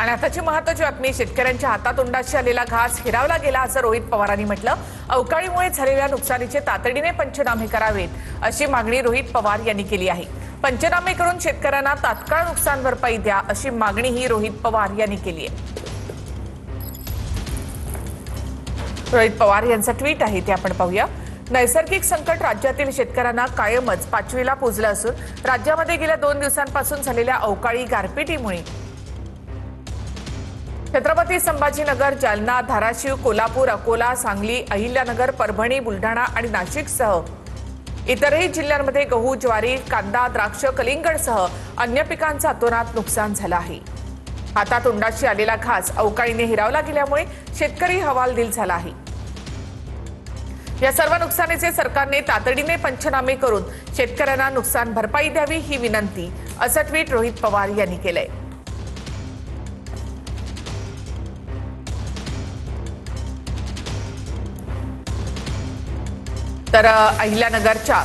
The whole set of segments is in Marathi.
आणि आताची महत्त्वाची बातमी, शेतकऱ्यांच्या हातातोंडाशी आलेला घास हिरावला गेला असं रोहित पवारांनी म्हटलं। अवकाळीमुळे झालेल्या नुकसानीचे तातडीने पंचनामे करावेत अशी मागणी रोहित पवार यांनी केली आहे। पंचनामे करून शेतकऱ्यांना तात्काळ नुकसान भरपाई द्या अशी मागणीही रोहित पवार यांनी केली आहे। रोहित पवार यांचा ट्विट आहे ते आपण पाहूया। नैसर्गिक संकट राज्यातील शेतकऱ्यांना कायमच पाचवीला पोहोचलं असून राज्यामध्ये गेल्या 2 दिवसांपासून झालेल्या अवकाळी गारपिटीमुळे छत्रपती संभाजीनगर, जालना, धाराशिव, कोल्हापूर, अकोला, सांगली, अहिल्यानगर, परभणी, बुलढाणा आणि नाशिकसह इतरही जिल्ह्यांमध्ये गहू, ज्वारी, कांदा, द्राक्ष, कलिंगडसह अन्य पिकांचं अतोनात नुकसान झालं आहे। हातातोंडाशी आलेला घास अवकाळीने हिरावला गेल्यामुळे शेतकरी हवालदिल झाला आहे। या सर्व नुकसानीचे सरकारने तातडीने पंचनामे करून शेतकऱ्यांना नुकसान भरपाई द्यावी ही विनंती, असं ट्विट रोहित पवार यांनी केलंय। तर अहिल्यानगरच्या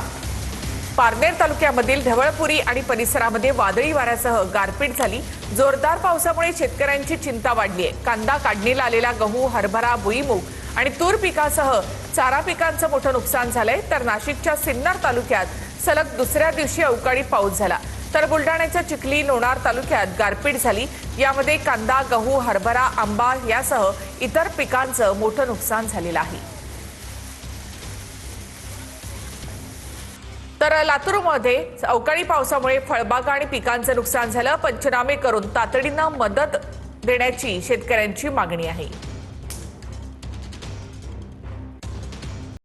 पारनेर तालुक्यामधील ढवळपुरी आणि परिसरामध्ये वादळी वाऱ्यासह गारपीट झाली। जोरदार पावसामुळे शेतकऱ्यांची चिंता वाढली आहे। कांदा काढणीला आलेला गहू, हरभरा, भुईमूग आणि तूर पिकासह चारा पिकांचं मोठं नुकसान झालंय। तर नाशिकच्या सिन्नर तालुक्यात सलग दुसऱ्या दिवशी अवकाळी पाऊस झाला। तर बुलढाण्याच्या चिखली, लोणार तालुक्यात गारपीट झाली। यामध्ये कांदा, गहू, हरभरा, आंबा यासह इतर पिकांचं मोठं नुकसान झालेलं आहे। तर लातूरमध्ये अवकाळी पावसामुळे फळबागा आणि पिकांचं नुकसान झालं। पंचनामे करून तातडीनं मदत देण्याची शेतकऱ्यांची मागणी आहे।